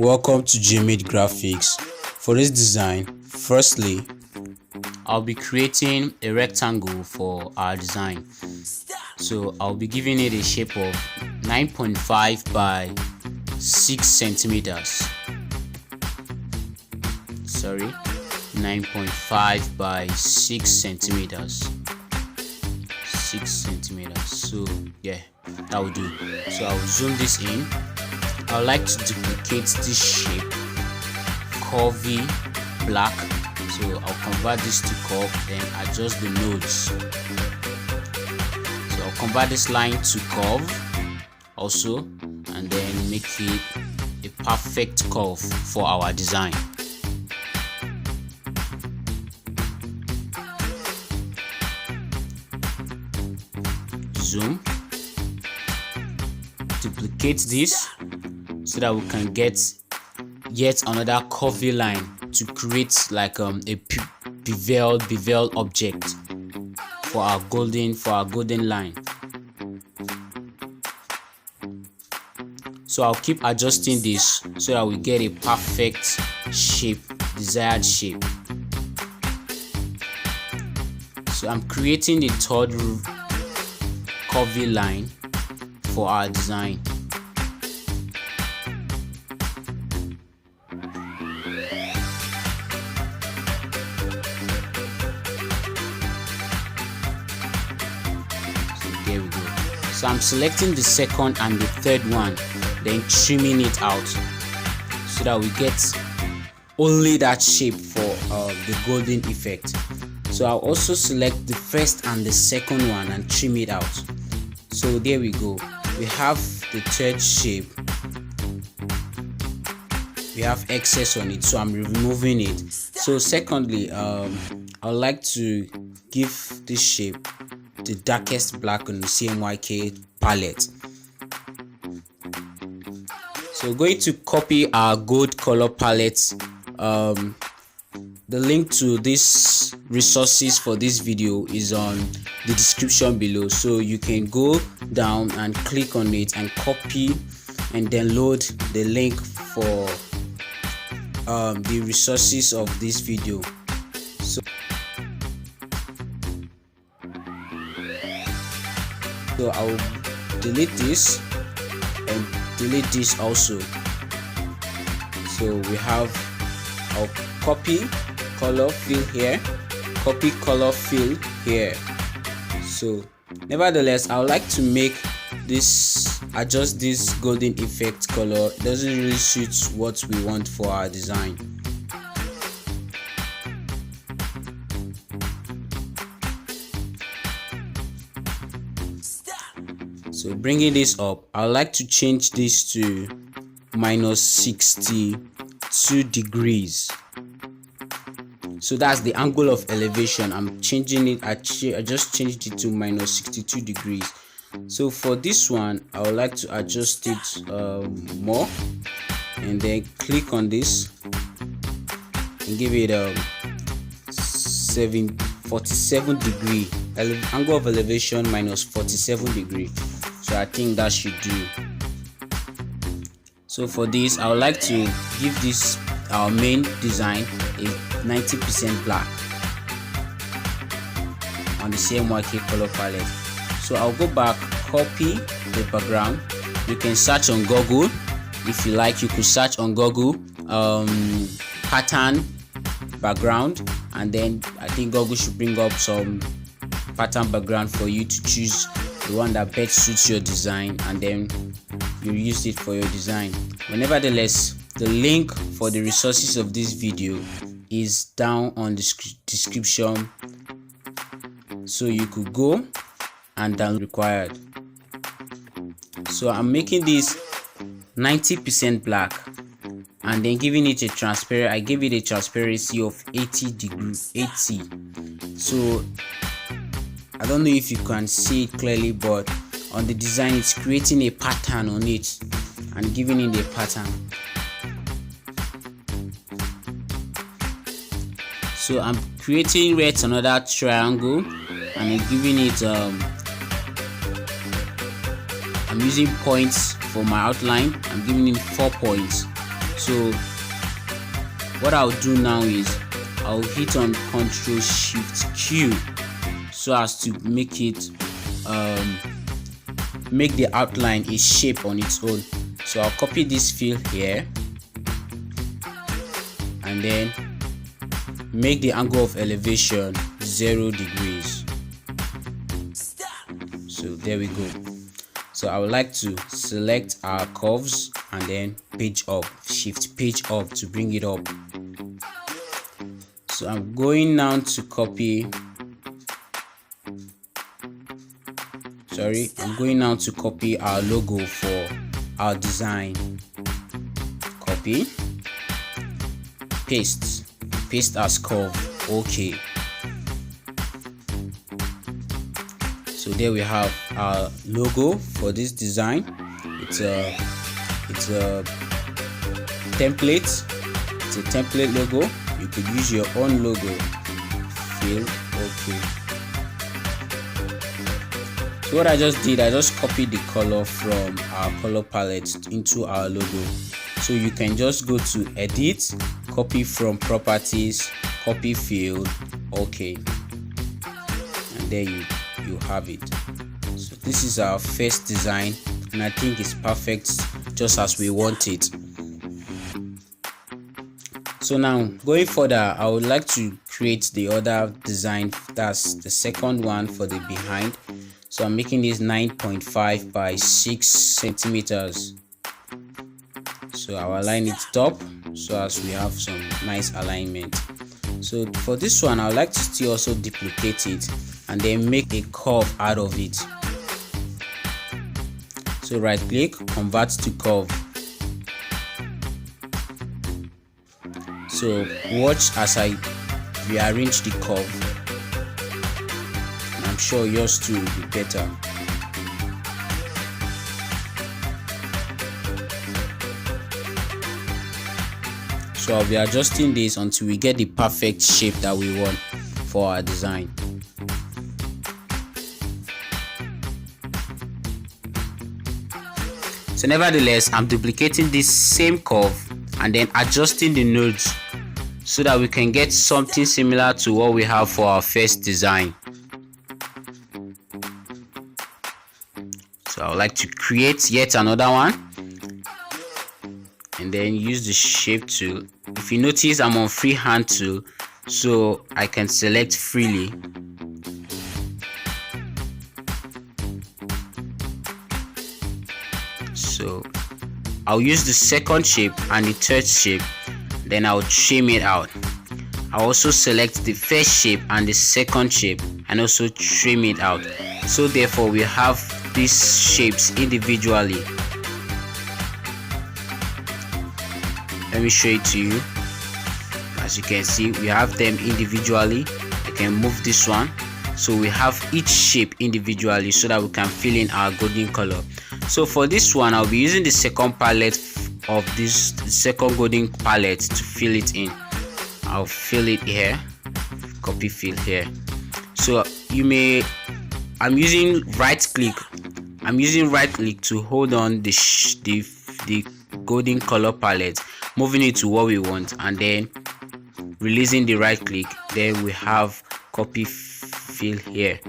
Welcome to JAMID graphics. For this design, firstly, I'll be creating a rectangle for our design. So I'll be giving it a shape of 9.5 by 6 centimeters. 9.5 by 6 centimeters. 6 centimeters. So yeah, that will do. So I'll zoom this in. I would like to duplicate this shape, curvy black. So I'll convert this to curve, then adjust the nodes. So I'll convert this line to curve also, and then make it a perfect curve for our design. Zoom, duplicate this so that we can get yet another curvy line to create like a beveled object for our golden line. So I'll keep adjusting this so that we get a perfect shape, desired shape. So I'm creating the third curvy line for our design. There we go. So I'm selecting the second and the third one, then trimming it out so that we get only that shape for the golden effect. So I'll also select the first and the second one and trim it out. So there we go. We have the third shape. We have excess on it, so I'm removing it. So secondly, I would like to give this shape the darkest black on the CMYK palette. So we're going to copy our gold color palette. The link to these resources for this video is on the description below, so you can go down and click on it and copy and download the link for the resources of this video. So I'll delete this and delete this also. So we have our copy color fill here, copy color fill here. So nevertheless, I would like to make this, adjust this golden effect color. It doesn't really suit what we want for our design. So bringing this up, I would like to change this to minus 62 degrees. So that's the angle of elevation. I'm changing it. I just changed it to minus 62 degrees. So for this one, I would like to adjust it more, and then click on this and give it a 47 degree angle of elevation, minus 47 degree. So I think that should do. So for this, I would like to give this our main design a 90% black on the CMYK color palette. So I'll go back, copy the background. You can search on Google if you like. You could search on Google pattern background, and then I think Google should bring up some pattern background for you to choose the one that best suits your design, and then you use it for your design. But nevertheless, the link for the resources of this video is down on the description, so you could go and download required. So I'm making this 90% black and then giving it a transparent. I gave it a transparency of 80 degrees. So I don't know if you can see it clearly, but on the design it's creating a pattern on it and giving it a pattern. So I'm creating yet another triangle and I'm giving it I'm using points for my outline. I'm giving it 4 points. So what I'll do now is I'll hit on Ctrl Shift Q so as to make it make the outline a shape on its own. So I'll copy this fill here and then make the angle of elevation 0 degrees. So there we go. So I would like to select our curves and then page up, shift page up to bring it up. So I'm going now to copy, I'm going now to copy our logo for our design. Copy, paste as curve. Okay. So there we have our logo for this design. It's a template. It's a template logo. You could use your own logo. Fill. Okay. So what I just did, I just copied the color from our color palette into our logo. So you can just go to edit, copy from properties, copy field. Okay. And there you have it. So this is our first design and I think it's perfect just as we want it. So now going further, I would like to create the other design, that's the second one for the behind. So I'm making this 9.5 by 6 centimeters. So I'll align it top so as we have some nice alignment. So for this one, I would like to still also duplicate it and then make a curve out of it. So right click, convert to curve. So watch as I rearrange the curve. I'm sure yours too will be better. So I'll be adjusting this until we get the perfect shape that we want for our design. So nevertheless, I'm duplicating this same curve and then adjusting the nodes so that we can get something similar to what we have for our first design. So I would like to create yet another one and then use the shape tool. If you notice, I'm on freehand tool, so I can select freely. So I'll use the second shape and the third shape, then I'll trim it out. I'll also select the first shape and the second shape and also trim it out. So therefore we have these shapes individually. Let me show it to you. As you can see, we have them individually. I can move this one. So we have each shape individually so that we can fill in our golden color. So for this one, I'll be using the second palette of this second golden palette to fill it in. I'll fill it here, copy fill here. So I'm using right click to hold on the golden color palette, moving it to what we want, and then releasing the right click. Then we have copy fill here.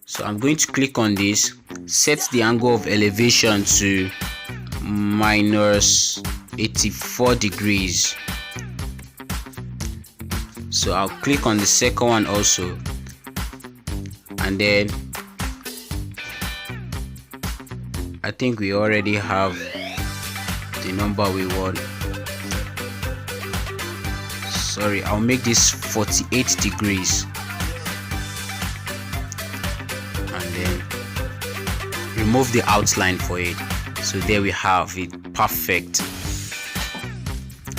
So I'm going to click on this, set the angle of elevation to -84 degrees. So I'll click on the second one also, and then I think we already have the number we want. Sorry, I'll make this 48 degrees and then remove the outline for it. So there we have it, perfect.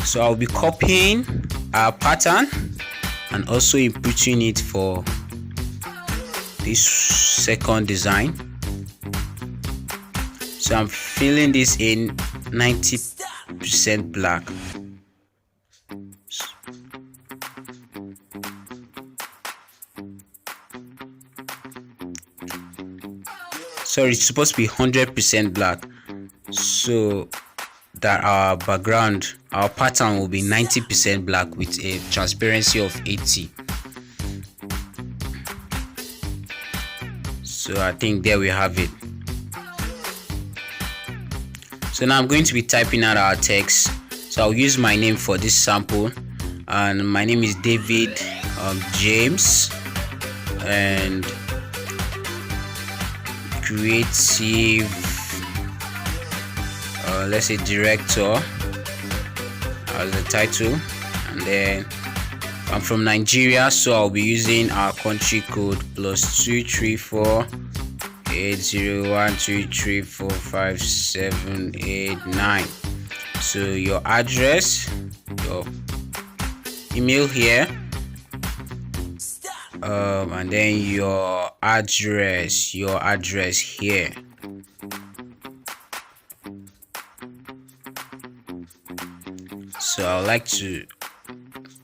So I'll be copying our pattern and also inputting it for this second design. So I'm filling this in 90% black. Sorry, it's supposed to be 100% black. So that our background, our pattern will be 90% black with a transparency of 80. So I think there we have it. So now I'm going to be typing out our text. So I'll use my name for this sample, and my name is David James, and creative, let's say director as the title. And then I'm from Nigeria, so I'll be using our country code +234 801234578 So your address, your email here, and then your address here. So I would like to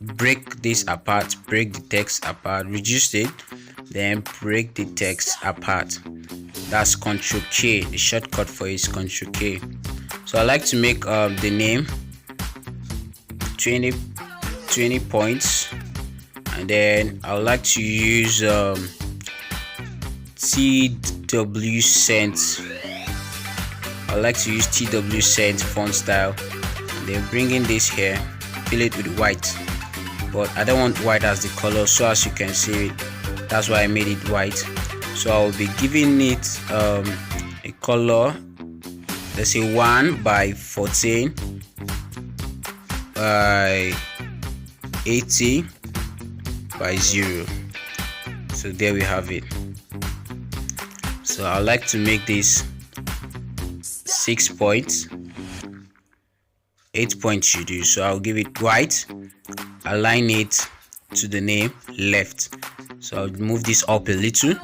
break this apart, break the text apart, reduce it, then break the text apart. That's Ctrl K. The shortcut for it is Ctrl K. So I like to make the name 20 points, and then I would like to use TW Cent. I like to use TW Cent font style, and then bringing this here, fill it with white, but I don't want white as the color, so as you can see, that's why I made it white. So I will be giving it a color, let's say 1 by 14 by 80 by 0. So there we have it. So I like to make this 6 points, 8 points you do. So I'll give it white, align it to the name left. So I'll move this up a little.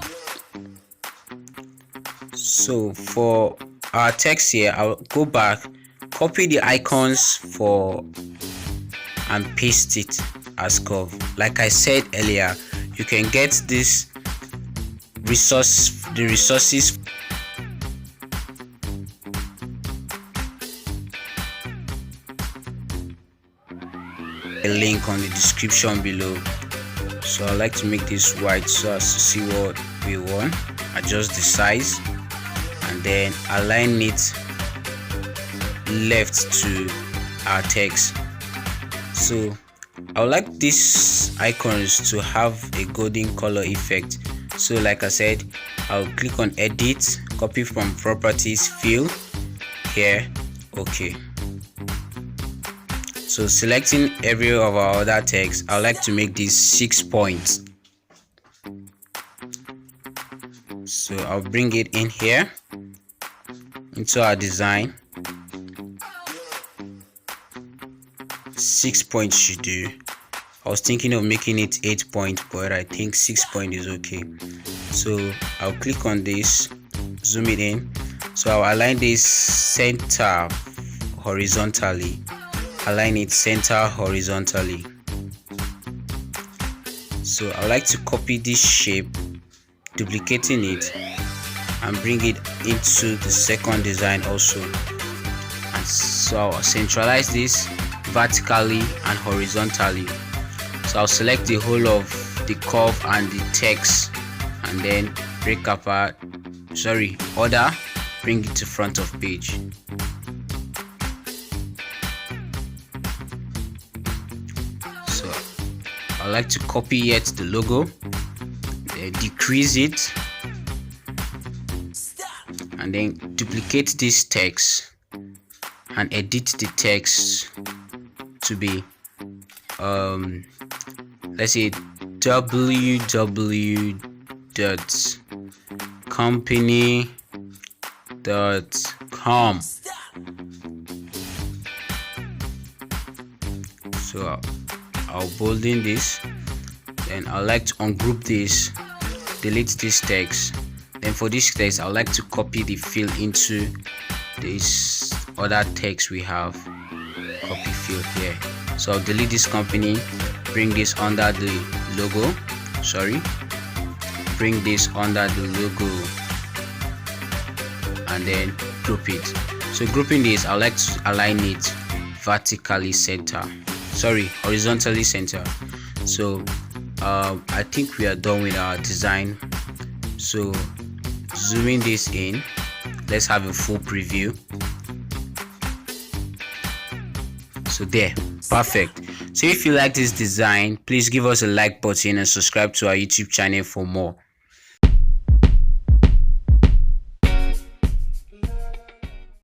So for our text here, I'll go back, copy the icons and paste it as curve. Like I said earlier, you can get the resources a link on the description below. So I like to make this white so as to see what we want, adjust the size, and then align it left to our text. So I would like these icons to have a golden color effect. So like I said, I'll click on edit, copy from properties, fill here, okay. So selecting every of our other text, I would like to make these 6 points. So I'll bring it in here into our design. 6 points should do. I was thinking of making it 8 points, but I think 6 points is okay. So I'll click on this, zoom it in. So I'll align this center horizontally. Align it center horizontally. So I like to copy this shape, duplicating it, and bring it into the second design also. And so I'll centralize this vertically and horizontally. So I'll select the whole of the curve and the text, and then break apart, order, bring it to front of page. So I like to copy yet the logo, decrease it, and then duplicate this text and edit the text to be let's say www.company.com. So I'll bolden this, then I like to ungroup this, delete this text. Then for this text, I like to copy the fill into this other text we have. Copy fill here. So I'll delete this company, bring this under the logo, bring this under the logo, and then group it. So grouping this, I like to align it horizontally center. So I think we are done with our design. So zooming this in, let's have a full preview. So there, perfect. So if you like this design, please give us a like button and subscribe to our YouTube channel for more.